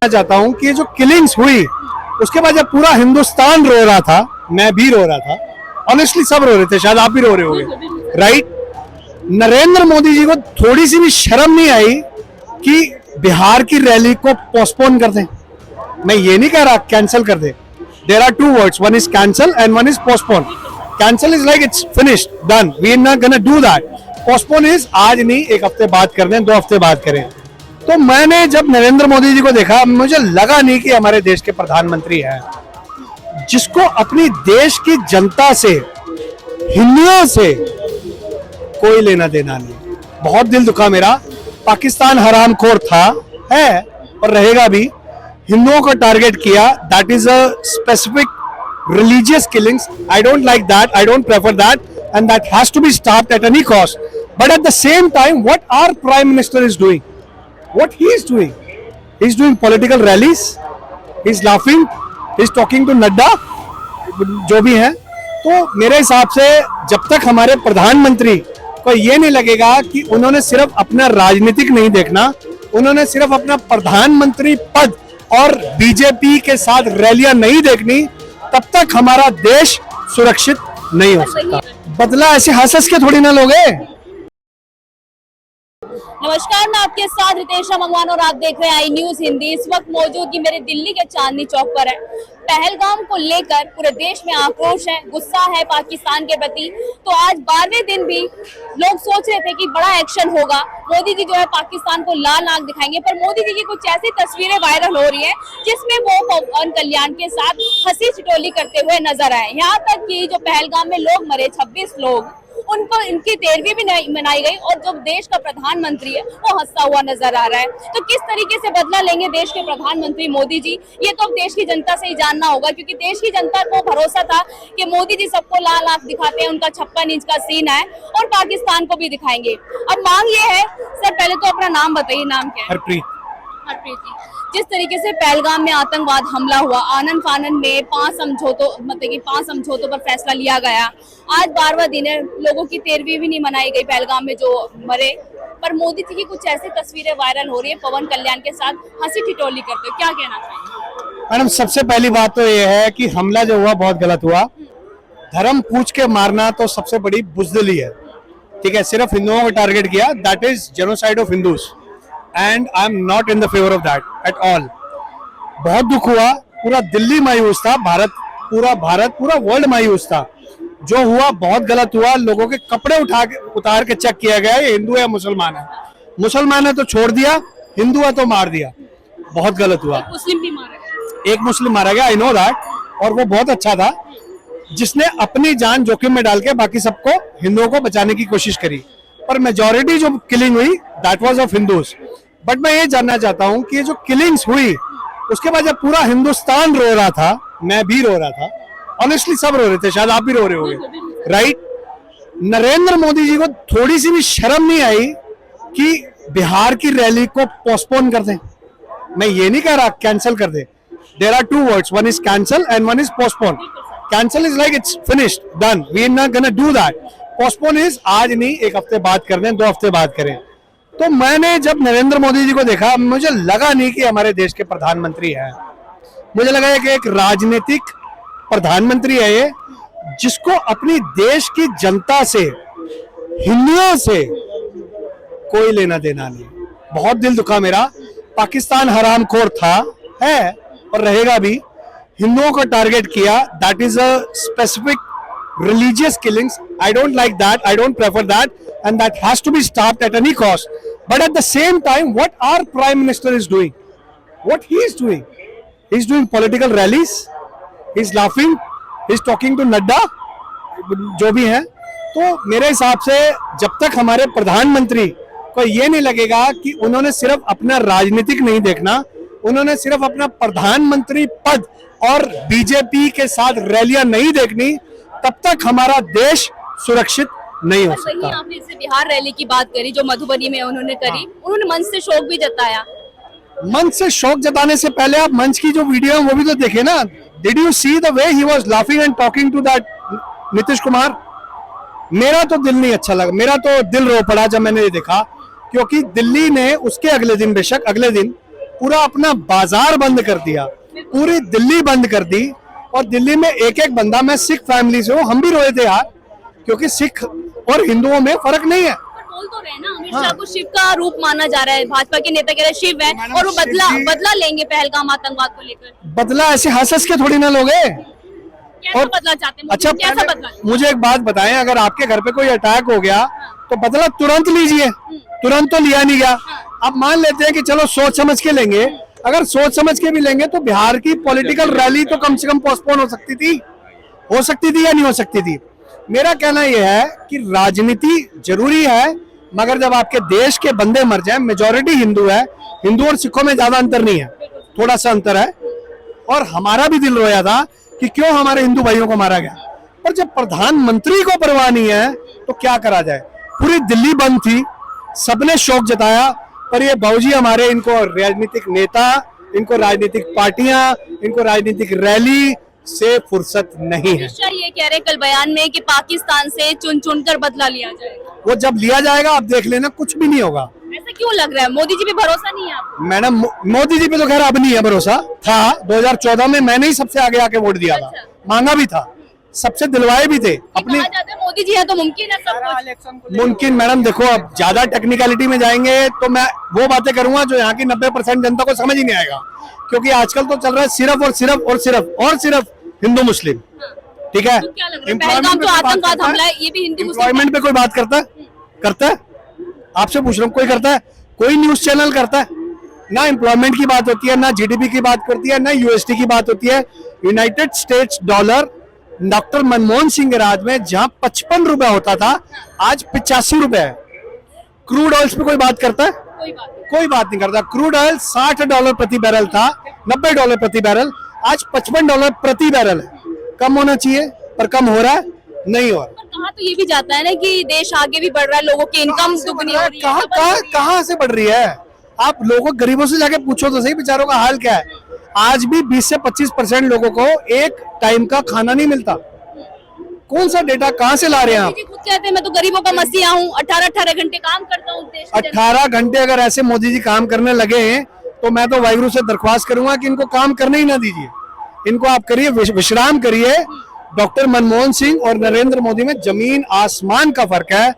चाहता हूं कि ये जो किलिंग्स हुई उसके बाद जब पूरा हिंदुस्तान रो रहा था, मैं भी रो रहा था, ऑनेस्टली सब रो रहे थे, शायद आप भी रो रहे होंगे, राइट। नरेंद्र मोदी जी को थोड़ी सी भी शर्म नहीं आई कि बिहार की रैली को पोस्टपोन कर दें। मैं ये नहीं कह रहा कैंसिल कर दे, there are two words, one is cancel and one is postpone. Cancel is like it's finished, done, we are not gonna do that. Postpone is आज नहीं, एक हफ्ते बाद कर दें, 2 हफ्ते बाद करें। तो मैंने जब नरेंद्र मोदी जी को देखा, मुझे लगा नहीं कि हमारे देश के प्रधानमंत्री हैं जिसको अपनी देश की जनता से, हिंदुओं से कोई लेना देना नहीं। बहुत दिल दुखा मेरा। पाकिस्तान हरामखोर था, है और रहेगा भी। हिंदुओं को टारगेट किया, that is a specific religious killings. I don't like that, I don't prefer that, and that has to be stopped at any cost. But at the same time, what our prime minister is doing, what he is doing political rallies, he's laughing, he's talking to Nadda, जो भी है। तो मेरे हिसाब से जब तक हमारे प्रधानमंत्री को ये नहीं लगेगा कि उन्होंने सिर्फ अपना राजनीतिक नहीं देखना, उन्होंने सिर्फ अपना प्रधानमंत्री पद और बीजेपी के साथ रैलियां नहीं देखनी, तब तक हमारा देश सुरक्षित नहीं हो सकता। बदला ऐसे हंस के थोड़ी ना लोगे। नमस्कार, मैं आपके साथ रितेशा मंगवान और आप देख रहे हैं आई न्यूज हिंदी। इस वक्त मौजूदगी मेरे दिल्ली के चांदनी चौक पर है। पहलगाम को लेकर पूरे देश में आक्रोश है, गुस्सा है पाकिस्तान के प्रति। तो आज 12वें दिन भी लोग सोच रहे थे कि बड़ा एक्शन होगा, मोदी जी जो है पाकिस्तान को लाल आंख दिखाएंगे, पर मोदी जी की कुछ ऐसी तस्वीरें वायरल हो रही है जिसमें वो पवन कल्याण के साथ हंसी ठिठोली करते हुए नजर आए। यहाँ तक कि जो पहलगाम में लोग मरे, 26 लोग, उनको इनकी 13वीं भी मनाई गई और जो देश का प्रधानमंत्री है वो हंसता हुआ नजर आ रहा है। तो किस तरीके से बदला लेंगे देश के प्रधानमंत्री मोदी जी, ये तो अब देश की जनता से ही जानना होगा, क्योंकि देश की जनता को भरोसा था कि मोदी जी सबको लाल आंख दिखाते हैं, उनका 56 इंच का सीना है और पाकिस्तान को भी दिखाएंगे। अब मांग ये है, सर पहले तो अपना नाम बताइए, नाम क्या है? हरप्रीत। हरप्रीत जी, जिस तरीके से पहलगाम में आतंकवाद हमला हुआ, आनन फानन में 5 समझौतों पर फैसला लिया गया, आज 12वां दिन है, लोगों की 13वीं भी नहीं मनाई गई पहलगाम में जो मरे, पर मोदी जी की कुछ ऐसी तस्वीरें वायरल हो रही है पवन कल्याण के साथ हंसी ठिठोली करते हो, क्या कहना चाहिए? मैडम, सबसे पहली बात तो ये है कि हमला जो हुआ बहुत गलत हुआ। धर्म पूछ के मारना तो सबसे बड़ी बुजदिली है, ठीक है। सिर्फ हिंदुओं को टारगेट किया, that is genocide of Hindus and I am not in the favor of that at all. बहुत दुख हुआ, पूरा दिल्ली मायूस था, पूरा वर्ल्ड मायूस था। जो हुआ बहुत गलत हुआ। लोगों के कपड़े उतार के चेक किया गया ये हिंदू है मुसलमान है। मुसलमान है तो छोड़ दिया, हिंदू है तो मार दिया। बहुत गलत हुआ। मुस्लिम भी मारा, एक मुस्लिम मारा गया, आई नो दैट, और वो बहुत अच्छा था जिसने अपनी जान जोखिम में डाल के बाकी सबको, हिंदुओं को बचाने की कोशिश करी। पर मेजॉरिटी जो किलिंग हुई that was of Hindus. But मैं ये जानना चाहता हूं कि ये जो किलिंग्स हुई उसके बाद जब पूरा हिंदुस्तान रो रहा था, मैं भी रो रहा था, ऑनेस्टली सब रो रहे थे, शायद आप भी रो रहे होंगे, राइट। नरेंद्र मोदी जी को थोड़ी सी भी शर्म नहीं आई कि बिहार की रैली को पोस्टपोन कर दें। मैं ये नहीं कह रहा कैंसिल कर दे, there are two words, one is cancel and one is postpone. Cancel is like it's finished, done, we are not gonna do that. Postpone is आज नहीं, एक हफ्ते बाद कर दें, 2 हफ्ते बाद करें। तो मैंने जब नरेंद्र मोदी जी को देखा, मुझे लगा नहीं कि हमारे देश के प्रधानमंत्री हैं। मुझे लगा कि एक राजनीतिक प्रधानमंत्री है ये जिसको अपनी देश की जनता से, हिंदुओं से कोई लेना देना नहीं। बहुत दिल दुखा मेरा। पाकिस्तान हरामखोर था, है और रहेगा भी। हिंदुओं को टारगेट किया, that is a specific religious killings. I don't like that, I don't prefer that, and that has to be stopped at any cost. But at the same time, what our prime minister is doing, what he is doing political rallies, he's laughing, he's talking to Nadda, जो भी है। तो मेरे हिसाब से जब तक हमारे प्रधानमंत्री को ये नहीं लगेगा कि उन्होंने सिर्फ अपना राजनीतिक नहीं देखना, उन्होंने सिर्फ अपना प्रधानमंत्री पद और बीजेपी के साथ रैलियां नहीं देखनी, तब तक हमारा देश सुरक्षित नहीं हो सकता। आपने इससे बिहार रैली की बात करी जो मधुबनी में उन्होंने करी, उन्होंने मंच से शोक भी जताया। मंच से शोक जताने से पहले आप मंच की जो वीडियो है वो भी तो देखे ना। Did you see the way he was laughing and talking to that Nitish Kumar? मेरा तो दिल नहीं अच्छा लगा, मेरा तो दिल रो पड़ा जब मैंने ये देखा, क्योंकि दिल्ली ने उसके अगले दिन, बेशक अगले दिन पूरा अपना बाजार बंद कर दिया, पूरी दिल्ली बंद कर दी। और दिल्ली में एक एक बंदा, मैं सिख फैमिली से हूँ, हम भी रोए थे यार, क्योंकि सिख और हिंदुओं में फर्क नहीं है। बोल तो रहे ना, अमित शाह को शिव का रूप माना जा रहा है, भाजपा के नेता कह रहे हैं शिव है और वो बदला लेंगे पहलगाम आतंकवाद को लेकर। बदला ऐसे हंस के थोड़ी ना लोगे। कैसा बदला चाहते हैं? अच्छा, कैसा बदला? मुझे एक बात बताएं, अगर आपके घर पे कोई अटैक हो गया तो बदला तुरंत लीजिए, तुरंत तो लिया नहीं गया। अब मान लेते हैं कि चलो सोच समझ के लेंगे, अगर सोच समझ के भी लेंगे तो बिहार की पॉलिटिकल रैली तो कम से कम पोस्टपोन हो सकती थी या नहीं हो सकती थी। मेरा कहना यह है कि राजनीति जरूरी है, मगर जब आपके देश के बंदे मर जाए, मेजॉरिटी हिंदू है, हिंदू और सिखों में ज्यादा अंतर नहीं है, थोड़ा सा अंतर है। और हमारा भी दिल रोया था कि क्यों हमारे हिंदू भाइयों को मारा गया, पर जब प्रधानमंत्री को परवाह नहीं है तो क्या करा जाए। पूरी दिल्ली बंद थी, सबने शोक जताया, पर ये बाबूजी हमारे, इनको राजनीतिक नेता, इनको राजनीतिक पार्टियां, इनको राजनीतिक रैली से फुर्सत नहीं है। ये कह रहे कल बयान में कि पाकिस्तान से चुन कर बदला लिया जाएगा। वो जब लिया जाएगा आप देख लेना, कुछ भी नहीं होगा। ऐसा क्यों लग रहा है? मोदी जी पे भरोसा नहीं है आपको? मैडम, मोदी जी पे तो खैर अब नहीं है भरोसा, था 2014 में मैंने ही सबसे आगे आके वोट दिया था, मांगा भी था, सबसे दिलवाए भी थे अपने। मोदी जी है तो मुमकिन है सब कुछ। मुमकिन मैडम, देखो अब ज्यादा टेक्निकलिटी में जाएंगे तो मैं वो बातें करूंगा जो यहाँ की 90% जनता को समझ ही नहीं आएगा, क्योंकि आजकल तो चल रहा है सिर्फ और सिर्फ और सिर्फ और सिर्फ हिंदू मुस्लिम। ठीक है, पहलगाम तो आतंकवाद हमला है, ये भी हिंदू मुस्लिम। एम्प्लॉयमेंट पे कोई बात करता है? आपसे पूछ रहा हूँ, कोई करता है? कोई न्यूज चैनल करता है? ना एम्प्लॉयमेंट की बात होती है, ना जीडीपी की बात करती है, ना यूएसडी की बात होती है। United states dollar doctor Manmohan Singh के राज में जहां 55 रुपए होता था, आज 85 रुपए है। क्रूड ऑयल पे कोई बात करता है? कोई बात नहीं करता। क्रूड ऑयल $60 प्रति बैरल था, $90 प्रति बैरल, आज $55 प्रति बैरल है। कम होना चाहिए, पर कम हो रहा है, नहीं हो रहा। कहाँ तो ये भी जाता है ना कि देश आगे भी बढ़ रहा है, लोगों की इनकम दुगनी हो रही है। कहाँ से बढ़ रही है? आप लोगों गरीबों से जाके पूछो तो सही, बेचारों का हाल क्या है। आज भी 20 से 25% लोगों को एक टाइम का खाना नहीं मिलता। कौन सा डेटा कहाँ से ला रहे हैं आप? खुद कहते हैं मैं तो गरीबों का मसीहा हूँ, 18 घंटे काम करता हूँ। 18 घंटे अगर ऐसे मोदी जी काम करने लगे हैं तो मैं तो वाहिगुरु से दरख्वास्त करूंगा कि इनको काम करने ही ना दीजिए, इनको आप करिए, विश्राम करिए। डॉक्टर मनमोहन सिंह और नरेंद्र मोदी में जमीन आसमान का फर्क है।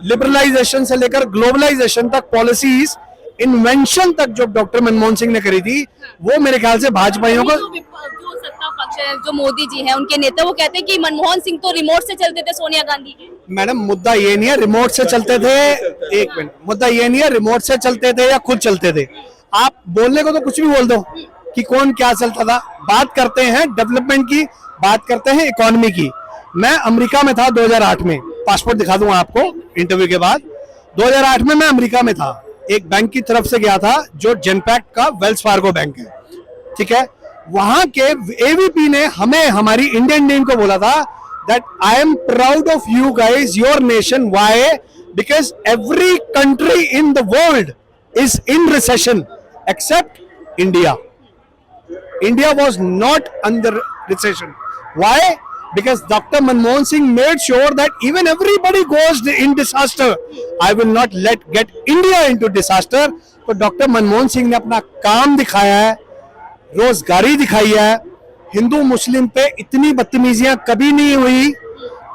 लिबरलाइजेशन से लेकर ग्लोबलाइजेशन तक, पॉलिसीज, इन्वेंशन तक जो डॉक्टर मनमोहन सिंह ने करी थी, वो मेरे ख्याल से भाजपाइयों को, जो सत्ता पक्ष है, जो मोदी जी हैं, उनके नेता, वो कहते हैं कि मनमोहन सिंह तो रिमोट से चलते थे सोनिया गांधी के। मैडम, मुद्दा ये नहीं है रिमोट से चलते थे, एक मिनट, मुद्दा ये नहीं है रिमोट से चलते थे या खुद चलते थे। आप बोलने को तो कुछ भी बोल दो कि कौन क्या चलता था। बात करते हैं डेवलपमेंट की, बात करते हैं इकोनॉमी की। मैं अमेरिका में था 2008 में, पासपोर्ट दिखा दूंगा आपको इंटरव्यू के बाद। 2008 में मैं अमेरिका में था, एक बैंक की तरफ से गया था जो जेनपैक्ट का वेल्स फार्गो बैंक है, ठीक है। वहां के एवीपी ने हमें, हमारी इंडियन टीम को बोला था that I am proud of you guys, your nation. Why? Because every country in the world is in recession except India. India was not under recession. Why? Because Dr. Manmohan Singh made sure that even everybody goes in disaster, I will not get India into disaster. तो doctor Manmohan Singh ने अपना काम दिखाया है, रोजगारी दिखाई है। हिंदू मुस्लिम पे इतनी बदतमीजियां कभी नहीं हुई,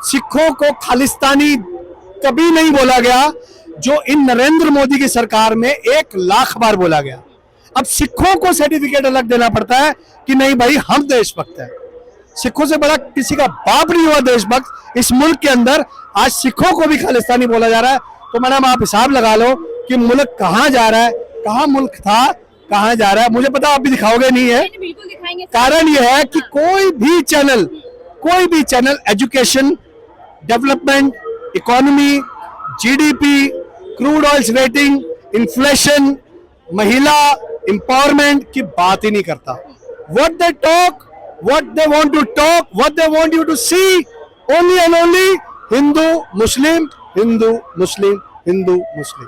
सिखों को खालिस्तानी कभी नहीं बोला गया, जो इन नरेंद्र मोदी की सरकार में 1 लाख बार बोला गया। अब सिखों को सर्टिफिकेट अलग देना पड़ता है कि नहीं भाई हम देशभक्त हैं। सिखों से बड़ा किसी का बाप नहीं हुआ देशभक्त इस मुल्क के अंदर। आज सिखों को भी खालिस्तानी बोला जा रहा है। तो मैडम आप हिसाब लगा लो कि मुल्क कहाँ जा रहा है, कहाँ मुल्क था, कहाँ जा रहा है। मुझे पता आप भी दिखाओगे नहीं है, कारण यह है कि कोई भी channel education, development, economy, GDP, crude oil rating, inflation, महिला एम्पावरमेंट की बात ही नहीं करता। What they talk, what they want to talk, what they want you to see, only and only Hindu Muslim, Hindu Muslim, Hindu Muslim.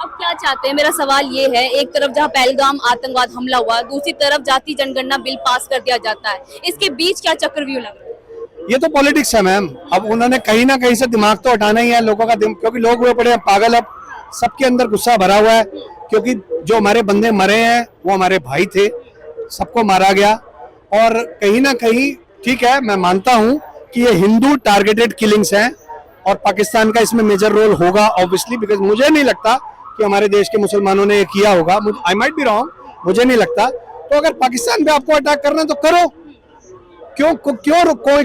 अब क्या चाहते हैं? मेरा सवाल ये है, एक तरफ जहां पहलगाम आतंकवाद हमला हुआ, दूसरी तरफ जाति जनगणना बिल पास कर दिया जाता है, इसके बीच क्या चक्रव्यूह लग रहा है? ये तो पॉलिटिक्स है मैम। अब उन्होंने कहीं ना कहीं से दिमाग तो हटाना ही है लोगों का, क्योंकि लोग हुए पड़े हैं पागल। अब सबके अंदर गुस्सा भरा हुआ है, क्योंकि जो हमारे बंदे मरे हैं वो हमारे भाई थे, सबको मारा गया। और कहीं ना कहीं ठीक है, मैं मानता हूं कि ये हिंदू टारगेटेड किलिंग्स हैं और पाकिस्तान का इसमें मेजर रोल होगा ऑब्वियसली, बिकॉज मुझे नहीं लगता कि हमारे देश के मुसलमानों ने ये किया होगा। आई माइट बी रॉन्ग, मुझे नहीं लगता। तो अगर पाकिस्तान पे आपको अटैक करना है तो करो, क्यों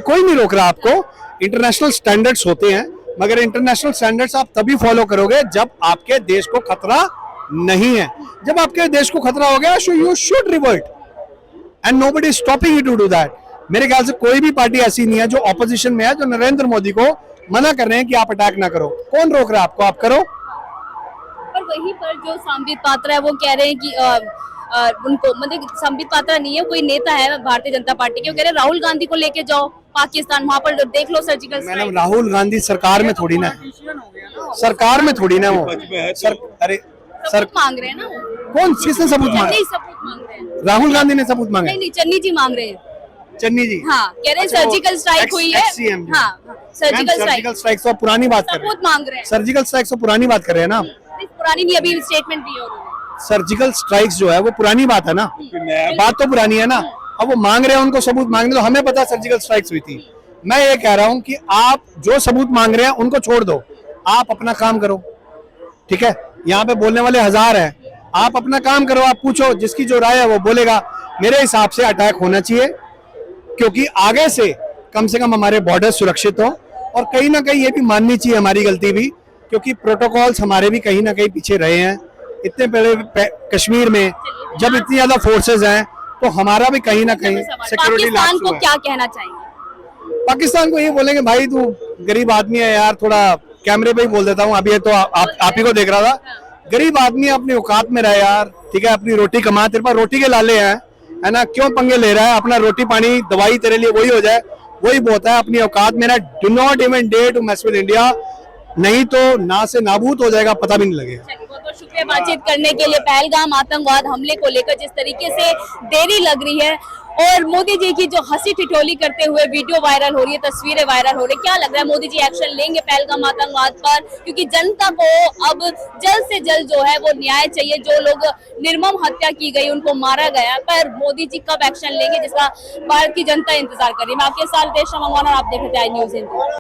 कोई नहीं रोक रहा आपको। इंटरनेशनल स्टैंडर्ड्स होते हैं, मगर इंटरनेशनल स्टैंडर्ड्स आप तभी फॉलो करोगे जब आपके देश को खतरा नहीं है। जब आपके देश को खतरा हो गया, you should revert and nobody is stopping you to do that. मेरे ख्याल से कोई भी पार्टी ऐसी नहीं है जो ऑपोजिशन में है जो नरेंद्र मोदी को मना कर रहे हैं कि आप अटैक ना करो। कौन रोक रहा है आपको? आप करो। पर वहीं पर जो संबित पात्रा है वो कह रहे हैं कि उनको मतलब संबित पात्रा नहीं है, कोई नेता है भारतीय जनता पार्टी के, वो कह रहे हैं राहुल गांधी को लेके जाओ पाकिस्तान, वहां पर देख लो surgical strike. Madam Rahul Gandhi सरकार में थोड़ी ना, सरकार में थोड़ी ना वो अरे सबूत मांग रहे हैं ना वो। कौन किसने सबूत मांगा? नहीं, सबूत मांग रहे हैं। राहुल गांधी ने सबूत मांगा? नहीं, चन्नी जी मांग रहे हैं। चन्नी जी हाँ, कह रहे हैं सर्जिकल स्ट्राइक हुई है। हाँ, सर्जिकल स्ट्राइक तो पुरानी बात कर रहे हैं। सबूत मांग रहे हैं। सर्जिकल स्ट्राइक तो पुरानी बात कर रहे हैं ना। पुरानी नहीं, अभी स्टेटमेंट दी है उन्होंने। सर्जिकल स्ट्राइक्स जो है वो पुरानी बात है ना, बात तो पुरानी है ना। अब वो मांग रहे हैं, उनको सबूत मांगने दो। हमें पता है सर्जिकल स्ट्राइक्स हुई थी। मैं ये कह रहा हूं कि आप जो सबूत मांग रहे हैं उनको छोड़ दो, आप अपना काम करो। ठीक है, यहाँ पे बोलने वाले हजार हैं, आप अपना काम करो, आप पूछो, जिसकी जो राय है वो बोलेगा। मेरे हिसाब से अटैक होना चाहिए, क्योंकि आगे से कम हमारे बॉर्डर सुरक्षित हो। और कहीं ना कहीं ये भी माननी चाहिए हमारी गलती भी, क्योंकि प्रोटोकॉल्स हमारे भी कहीं ना कहीं पीछे रहे हैं। इतने पहले कश्मीर में जब इतनी ज्यादा फोर्सेस हैं तो हमारा भी कहीं ना कहीं सिक्योरिटी पाकिस्तान को क्या कहना चाहिए? पाकिस्तान को ये बोलेंगे, भाई तू गरीब आदमी है यार, थोड़ा कैमरे पे ही बोल देता हूँ, अभी ये तो आप ही को देख रहा था। गरीब आदमी है, अपनी औकात में रहे यार, ठीक है, अपनी रोटी कमा, तेरे पास रोटी के लाले हैं, है ना, क्यों पंगे ले रहा है? अपना रोटी पानी दवाई तेरे लिए वही हो जाए, वही बहुत है, अपनी औकात में रहा। Do not even dare to mess with India, नहीं तो ना से नाबूद हो जाएगा, पता भी नहीं लगेगा। बहुत बहुत शुक्रिया बातचीत करने के लिए। पहलगाम आतंकवाद हमले को लेकर जिस तरीके से देरी लग रही है और मोदी जी की जो हंसी ठिठोली करते हुए वीडियो वायरल हो रही है, तस्वीरें वायरल हो रही है, क्या लग रहा है मोदी जी एक्शन लेंगे पहलगाम आतंकवाद पर? क्योंकि जनता को अब जल्द से जल्द जो है वो न्याय चाहिए। जो लोग निर्मम हत्या की गई, उनको मारा गया, पर मोदी जी कब एक्शन लेंगे जिसका भारत की जनता इंतजार कर रही है। मैं आपके साथ देश मंगवाना और आप देख रहे थे आई न्यूज़ हिंदी।